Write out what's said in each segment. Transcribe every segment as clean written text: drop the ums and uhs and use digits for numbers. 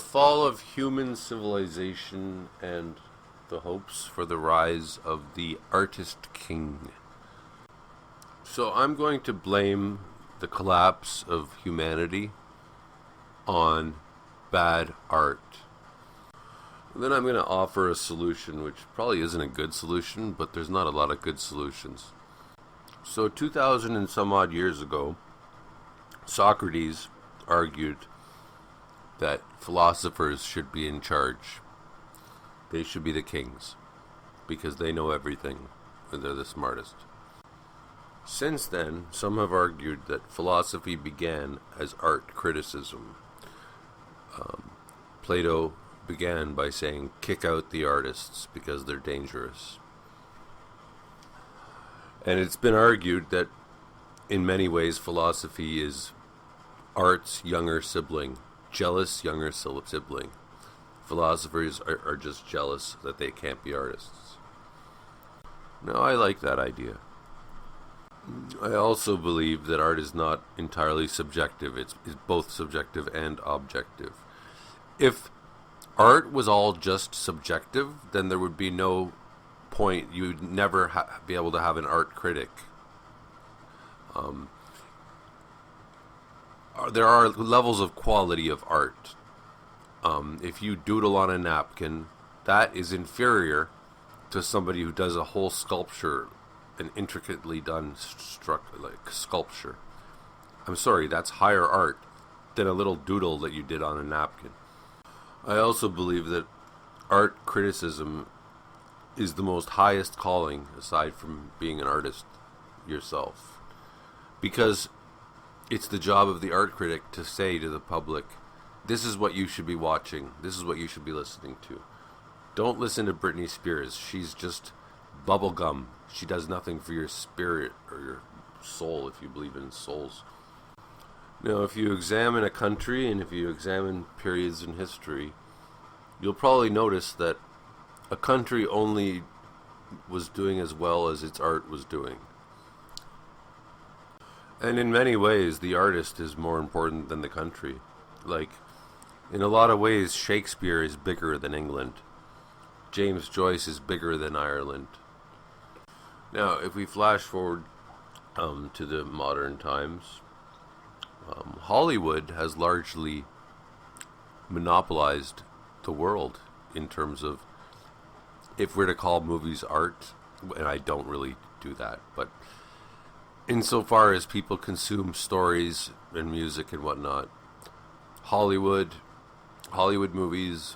fall of human civilization and the hopes for the rise of the artist king. So I'm going to blame the collapse of humanity on bad art. Then I'm going to offer a solution, which probably isn't a good solution, but there's not a lot of good solutions. So 2,000 and some odd years ago, Socrates argued that philosophers should be in charge. They should be the kings, because they know everything, and they're the smartest. Since then, some have argued that philosophy began as art criticism. Plato began by saying, kick out the artists because they're dangerous. And it's been argued that in many ways philosophy is art's younger sibling, jealous younger sibling. Philosophers are just jealous that they can't be artists. Now, I like that idea. I also believe that art is not entirely subjective. It's both subjective and objective. If art was all just subjective, then there would be no point. You would never be able to have an art critic. There are levels of quality of art. If you doodle on a napkin, that is inferior to somebody who does a whole sculpture, an intricately done sculpture. I'm sorry, that's higher art than a little doodle that you did on a napkin. I also believe that art criticism is the most highest calling, aside from being an artist yourself. Because it's the job of the art critic to say to the public, this is what you should be watching, this is what you should be listening to. Don't listen to Britney Spears. She's just bubblegum. She does nothing for your spirit or your soul, if you believe in souls. Now, if you examine a country and if you examine periods in history, you'll probably notice that a country only was doing as well as its art was doing. And in many ways, the artist is more important than the country. Like, in a lot of ways, Shakespeare is bigger than England. James Joyce is bigger than Ireland. Now, if we flash forward to the modern times, Hollywood has largely monopolized the world in terms of, if we're to call movies art, and I don't really do that, but insofar as people consume stories and music and whatnot, Hollywood movies,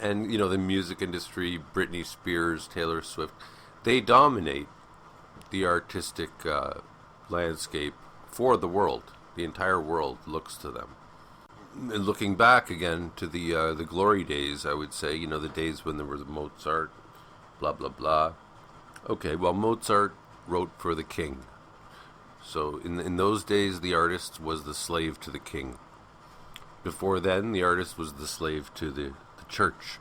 and the music industry, Britney Spears, Taylor Swift, they dominate the artistic landscape for the world. The entire world looks to them. And looking back again to the glory days, I would say, the days when there was Mozart, blah blah blah. Okay, well, Mozart wrote for the king. So in those days, the artist was the slave to the king. Before then, the artist was the slave to the church.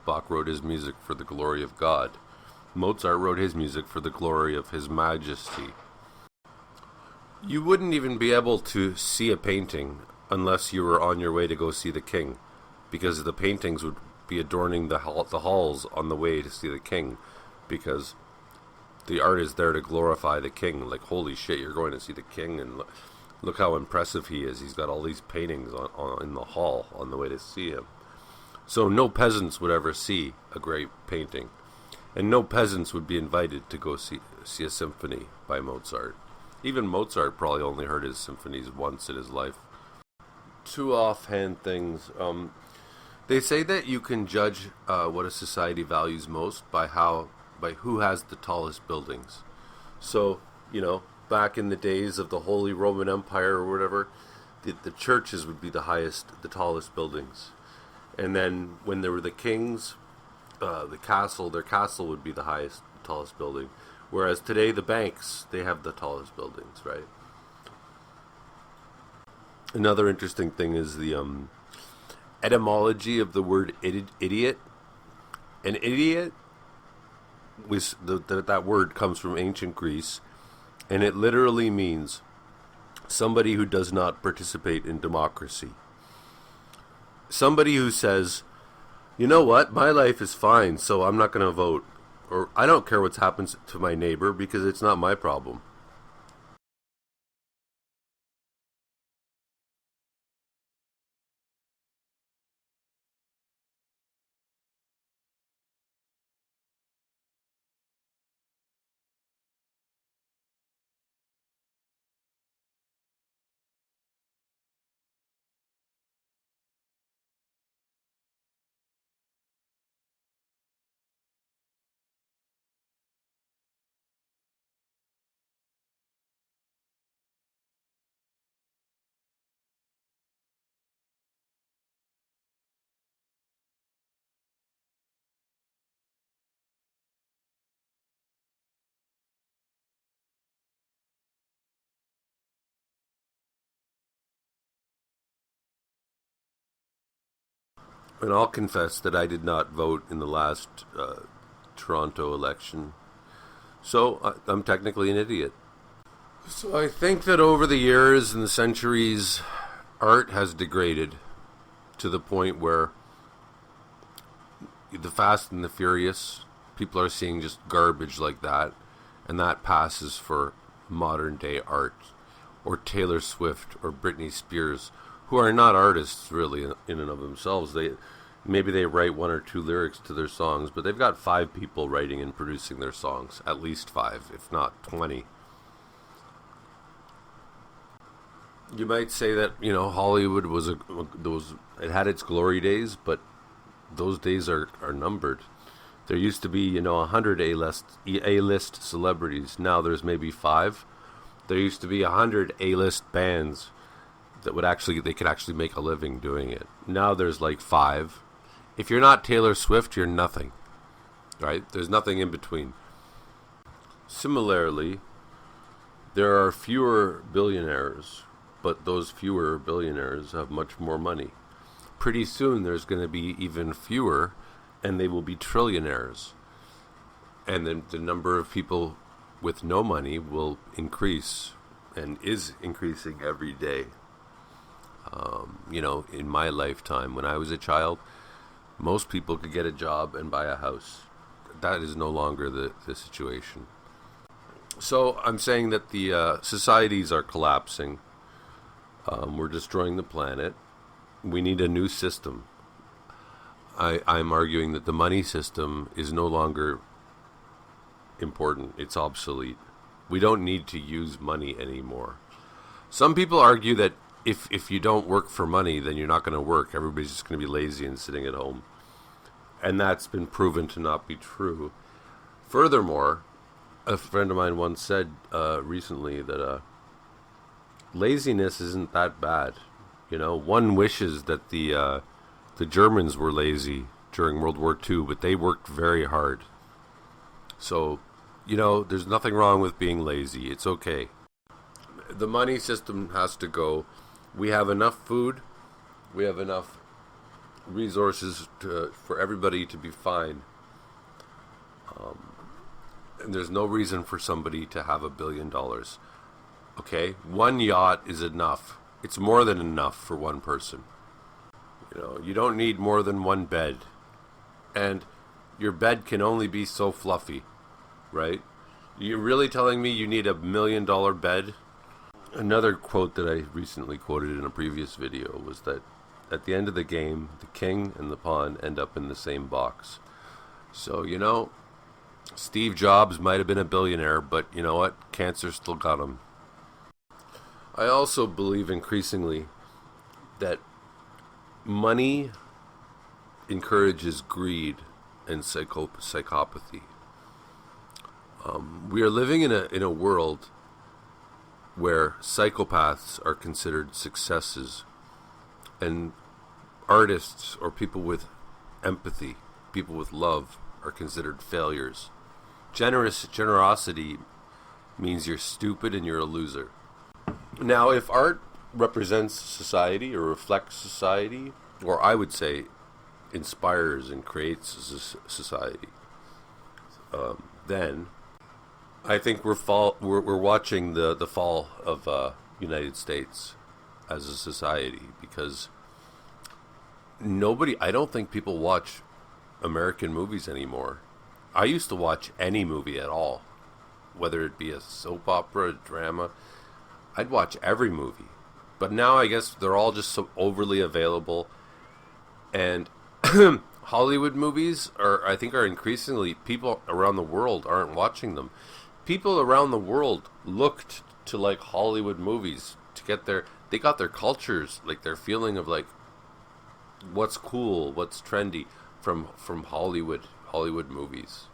Bach wrote his music for the glory of God. Mozart wrote his music for the glory of His Majesty. You wouldn't even be able to see a painting unless you were on your way to go see the king, because the paintings would be adorning the halls on the way to see the king, because the art is there to glorify the king. Like, holy shit, you're going to see the king, and look how impressive he is. He's got all these paintings in the hall on the way to see him. So no peasants would ever see a great painting, and no peasants would be invited to go see a symphony by Mozart. Even Mozart probably only heard his symphonies once in his life. Two offhand things. They say that you can judge what a society values most by who has the tallest buildings. So, back in the days of the Holy Roman Empire or whatever, the churches would be the tallest buildings. And then when there were the kings, their castle would be the tallest building. Whereas today, the banks, they have the tallest buildings, right? Another interesting thing is the etymology of the word idiot. An idiot, that word comes from ancient Greece, and it literally means somebody who does not participate in democracy. Somebody who says, you know what, my life is fine, so I'm not going to vote. Or I don't care what happens to my neighbor because it's not my problem. And I'll confess that I did not vote in the last Toronto election. So I'm technically an idiot. So I think that over the years and the centuries, art has degraded to the point where the Fast and the Furious, people are seeing just garbage like that, and that passes for modern day art. Or Taylor Swift or Britney Spears, who are not artists really in and of themselves. Maybe they write one or two lyrics to their songs, but they've got 5 people writing and producing their songs, at least 5, if not 20. You might say that Hollywood it had its glory days, but those days are numbered. There used to be 100 A-list celebrities. Now there's maybe 5. There used to be 100 A-list bands that they could actually make a living doing it. Now there's like 5. If you're not Taylor Swift, you're nothing, right? There's nothing in between. Similarly, there are fewer billionaires, but those fewer billionaires have much more money. Pretty soon there's going to be even fewer, and they will be trillionaires. And then the number of people with no money will increase and is increasing every day. In my lifetime, when I was a child, most people could get a job and buy a house. That is no longer the situation. So I'm saying that the societies are collapsing. We're destroying the planet. We need a new system. I'm arguing that the money system is no longer important. It's obsolete. We don't need to use money anymore. Some people argue that if you don't work for money, then you're not going to work. Everybody's just going to be lazy and sitting at home. And that's been proven to not be true. Furthermore, a friend of mine once said recently that laziness isn't that bad. One wishes that the Germans were lazy during World War II, but they worked very hard. So, there's nothing wrong with being lazy. It's okay. The money system has to go. We have enough food. We have enough resources for everybody to be fine. And there's no reason for somebody to have $1 billion. Okay? One yacht is enough. It's more than enough for one person. You don't need more than one bed. And your bed can only be so fluffy, right? You're really telling me you need $1 million bed? Another quote that I recently quoted in a previous video was that at the end of the game, the king and the pawn end up in the same box. So, Steve Jobs might have been a billionaire, but you know what? Cancer still got him. I also believe increasingly that money encourages greed and psychopathy. We are living in a world where psychopaths are considered successes, and artists or people with empathy, people with love, are considered failures. Generosity means you're stupid and you're a loser. Now, if art represents society or reflects society, or I would say inspires and creates a society, then I think we're watching the fall of United States as a society, because I don't think people watch American movies anymore. I used to watch any movie at all, whether it be a soap opera, a drama. I'd watch every movie. But now I guess they're all just so overly available. And Hollywood movies I think are increasingly, people around the world aren't watching them. People around the world looked to like Hollywood movies to get they got their cultures, like their feeling of like what's cool, what's trendy from Hollywood movies.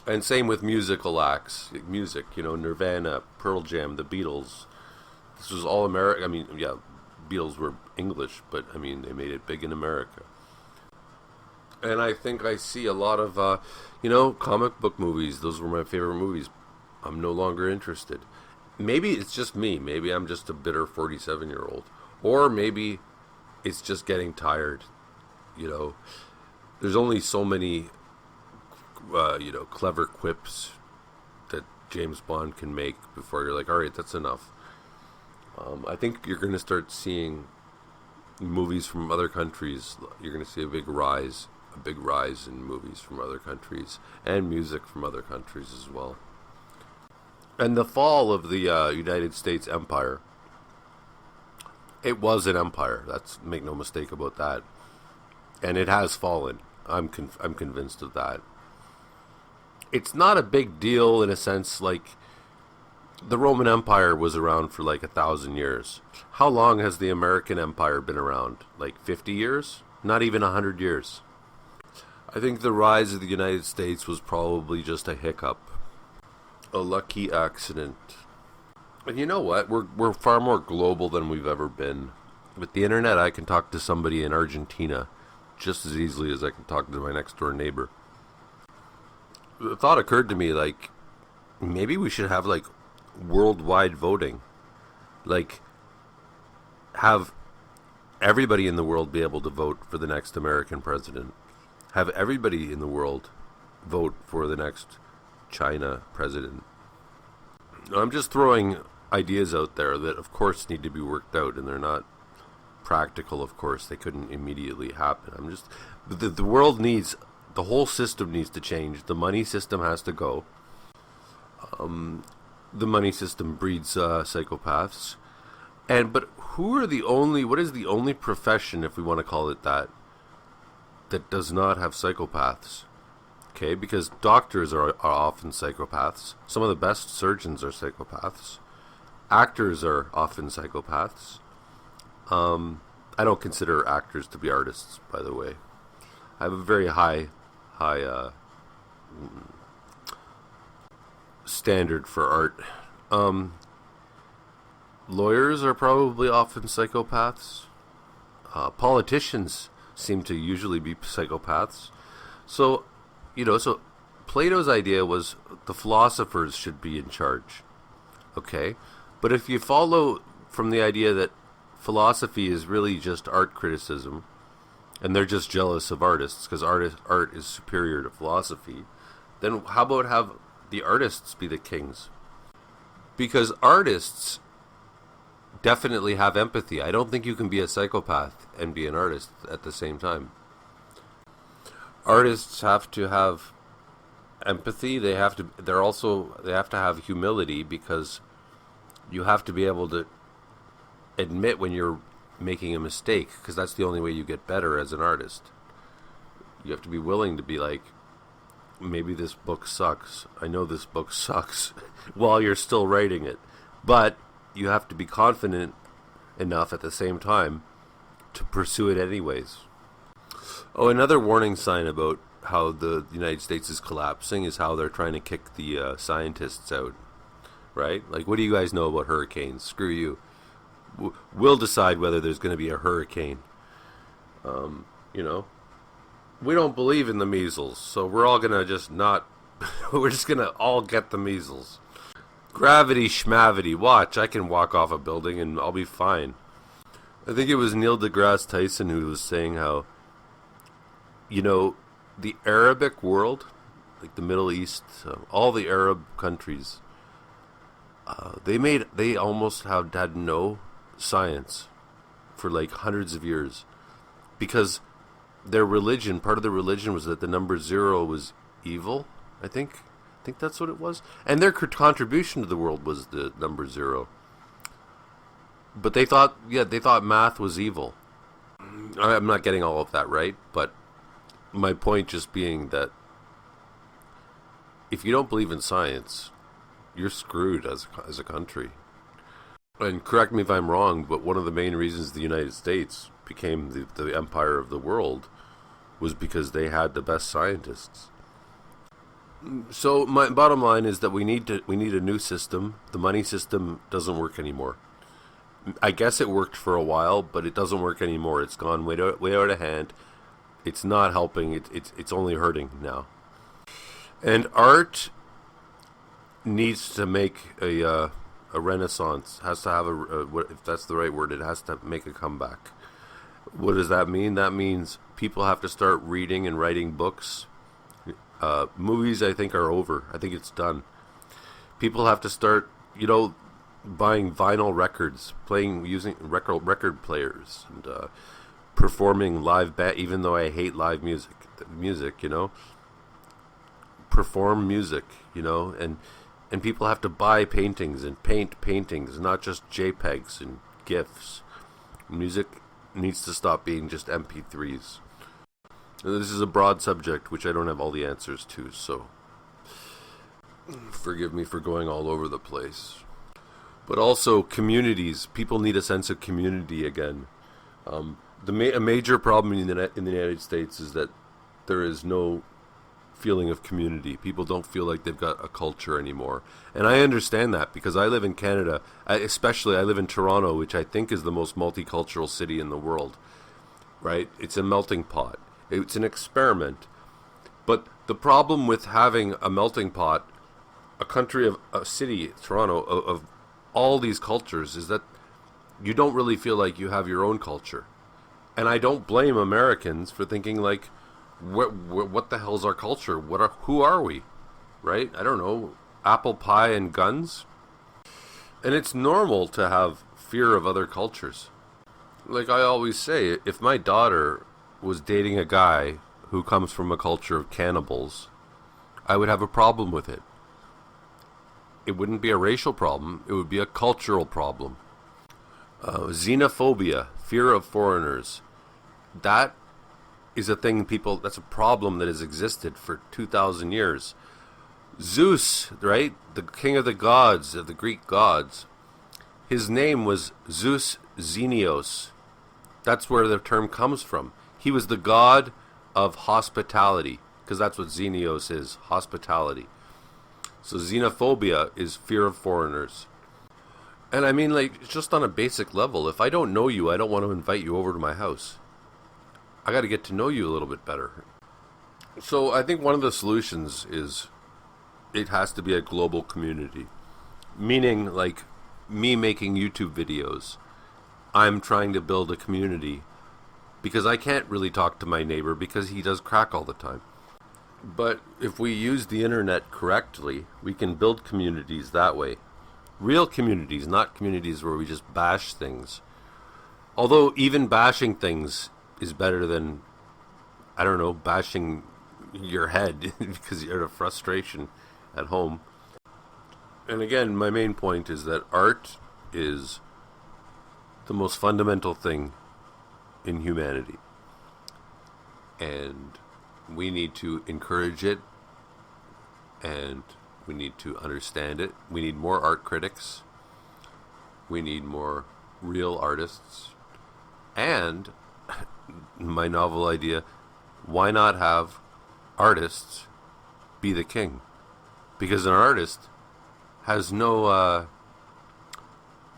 And same with musical acts, music, Nirvana, Pearl Jam, the Beatles. This was all America. I mean, yeah, Beatles were English, but I mean, they made it big in America. And I think I see a lot of, comic book movies. Those were my favorite movies. I'm no longer interested. Maybe it's just me. Maybe I'm just a bitter 47-year-old. Or maybe it's just getting tired. There's only so many, clever quips that James Bond can make before you're like, all right, that's enough. I think you're going to start seeing movies from other countries. You're going to see a big rise in movies from other countries and music from other countries as well. And the fall of the United States Empire, it was an empire. Make no mistake about that. And it has fallen. I'm convinced of that. It's not a big deal in a sense, like the Roman Empire was around for like 1,000 years. How long has the American Empire been around? Like 50 years? Not even 100 years. I think the rise of the United States was probably just a hiccup. A lucky accident. And you know what? We're far more global than we've ever been. With the internet, I can talk to somebody in Argentina just as easily as I can talk to my next door neighbor. The thought occurred to me, like, maybe we should have like worldwide voting. Like, have everybody in the world be able to vote for the next American president. Have everybody in the world vote for the next China president. I'm just throwing ideas out there that of course need to be worked out, and they're not practical, of course. They couldn't immediately happen. The world needs, the whole system needs to change. The money system has to go. The money system breeds psychopaths. But what is the only profession, if we want to call it that does not have psychopaths? Okay, because doctors are often psychopaths. Some of the best surgeons are psychopaths. Actors are often psychopaths. I don't consider actors to be artists, by the way. I have a very high standard for art. Lawyers are probably often psychopaths. Politicians seem to usually be psychopaths. So Plato's idea was the philosophers should be in charge. Okay? But if you follow from the idea that philosophy is really just art criticism, and they're just jealous of artists because art is superior to philosophy, then how about have the artists be the kings? Because artists definitely have empathy. I don't think you can be a psychopath and be an artist at the same time. Artists have to have empathy. They have to have humility, because you have to be able to admit when you're making a mistake, because that's the only way you get better as an artist. You have to be willing to be like, maybe this book sucks. I know this book sucks while you're still writing it. But you have to be confident enough at the same time to pursue it anyways. Oh, another warning sign about how the United States is collapsing is how they're trying to kick the scientists out, right? Like, what do you guys know about hurricanes? Screw you. We'll decide whether there's going to be a hurricane. We don't believe in the measles, so we're all going to just not... we're just going to all get the measles. Gravity schmavity. Watch, I can walk off a building and I'll be fine. I think it was Neil deGrasse Tyson who was saying how, the Arabic world, like the Middle East, all the Arab countries, they almost had no science for like hundreds of years, because their religion, part of the religion was that the number zero was evil. I think that's what it was. And their contribution to the world was the number zero. But they thought math was evil. I'm not getting all of that right, but my point just being that if you don't believe in science, you're screwed as a country. And correct me if I'm wrong, but one of the main reasons the United States became the empire of the world was because they had the best scientists. So my bottom line is that we need a new system. The money system doesn't work anymore. I guess it worked for a while, but it doesn't work anymore. It's gone way out of hand. It's not helping. It's only hurting now. And art needs to make a renaissance. Has to have if that's the right word, it has to make a comeback. What does that mean? That means people have to start reading and writing books. Movies, I think, are over. I think it's done. People have to start, buying vinyl records, using record players, and performing live even though I hate live music, perform music, and people have to buy paintings and paint paintings, not just JPEGs and GIFs. Music needs to stop being just MP3s. This is a broad subject which I don't have all the answers to, so forgive me for going all over the place. But also communities. People need a sense of community again. A major problem in the United States is that there is no feeling of community. People don't feel like they've got a culture anymore. And I understand that because I live in Canada. I live in Toronto, which I think is the most multicultural city in the world. Right? It's a melting pot. It's an experiment. But the problem with having a melting pot, a city, Toronto, of all these cultures is that you don't really feel like you have your own culture. And I don't blame Americans for thinking like, what the hell's our culture? Who are we? Right? I don't know. Apple pie and guns? And it's normal to have fear of other cultures. Like I always say, if my daughter was dating a guy who comes from a culture of cannibals, I would have a problem with it. It wouldn't be a racial problem, it would be a cultural problem. Xenophobia, fear of foreigners, that is a thing that's a problem that has existed for 2,000 years. Zeus, right, the king of the gods, of the Greek gods, his name was Zeus Xenios. That's where the term comes from. He was the god of hospitality, because that's what Xenios is, hospitality. So xenophobia is fear of foreigners. And I mean, like, just on a basic level, if I don't know you, I don't want to invite you over to my house. I got to get to know you a little bit better. So I think one of the solutions is it has to be a global community. Meaning, like, me making YouTube videos, I'm trying to build a community because I can't really talk to my neighbor because he does crack all the time. But if we use the internet correctly, we can build communities that way. Real communities, not communities where we just bash things. Although even bashing things is better than, I don't know, bashing your head because you're at a frustration at home. And again, my main point is that art is the most fundamental thing in humanity. And we need to encourage it, and we need to understand it. We need more art critics. We need more real artists. And my novel idea, why not have artists be the king? Because an artist has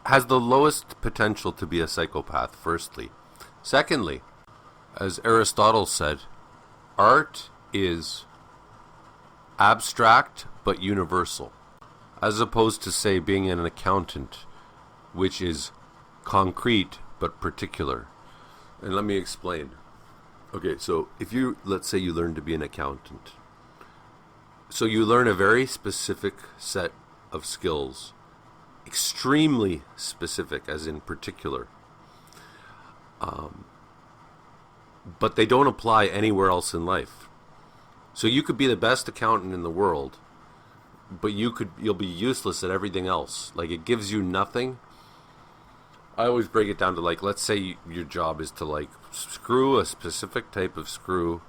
has the lowest potential to be a psychopath, firstly. Secondly, as Aristotle said, art is abstract but universal, as opposed to, say, being an accountant, which is concrete but particular. And let me explain. Okay, so let's say you learn to be an accountant. So you learn a very specific set of skills, extremely specific, as in particular. but they don't apply anywhere else in life. So you could be the best accountant in the world, but you'll be useless at everything else. Like, it gives you nothing. I always break it down to, like, let's say your job is to, like, screw a specific type of screw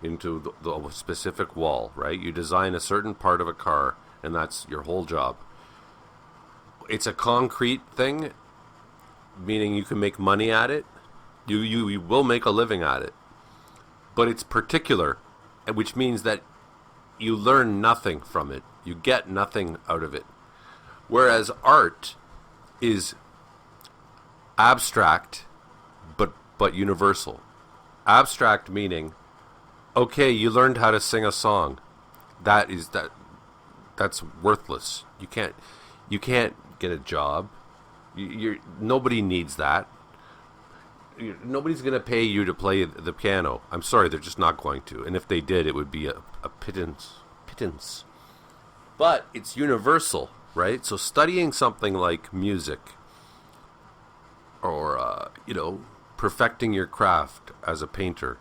into the specific wall, right? You design a certain part of a car, and that's your whole job. It's a concrete thing, meaning you can make money at it. You will make a living at it. But it's particular, which means that you learn nothing from it. You get nothing out of it. Whereas art is abstract, but universal. Abstract meaning, okay, you learned how to sing a song. That's worthless. You can't get a job. Nobody needs that. Nobody's going to pay you to play the piano. I'm sorry, they're just not going to. And if they did, it would be a pittance. But it's universal, right? So studying something like music, or perfecting your craft as a painter,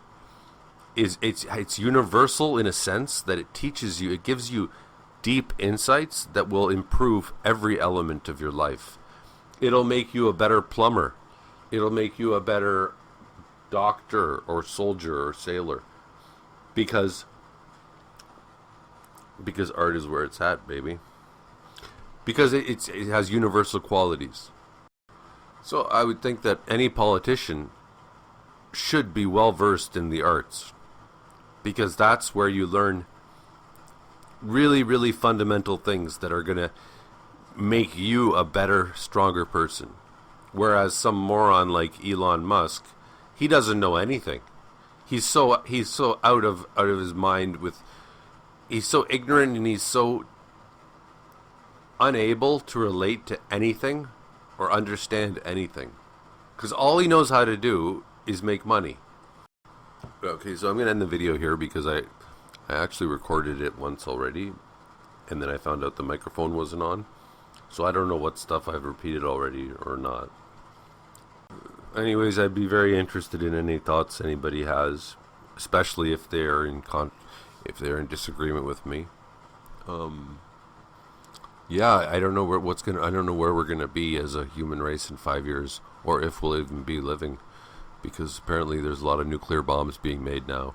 it's universal in a sense that it teaches you, it gives you deep insights that will improve every element of your life. It'll make you a better plumber. It'll make you a better doctor or soldier or sailor, because art is where it's at, baby. Because it has universal qualities. So I would think that any politician should be well versed in the arts, because that's where you learn really, really fundamental things that are going to make you a better, stronger person. Whereas some moron like Elon Musk, he doesn't know anything. He's so out of his mind he's so ignorant, and he's so unable to relate to anything or understand anything. Because all he knows how to do is make money. Okay, so I'm going to end the video here because I actually recorded it once already, and then I found out the microphone wasn't on. So I don't know what stuff I've repeated already or not. Anyways, I'd be very interested in any thoughts anybody has, especially if they're in disagreement with me. I don't know where we're gonna be as a human race in 5 years, or if we'll even be living, because apparently there's a lot of nuclear bombs being made now.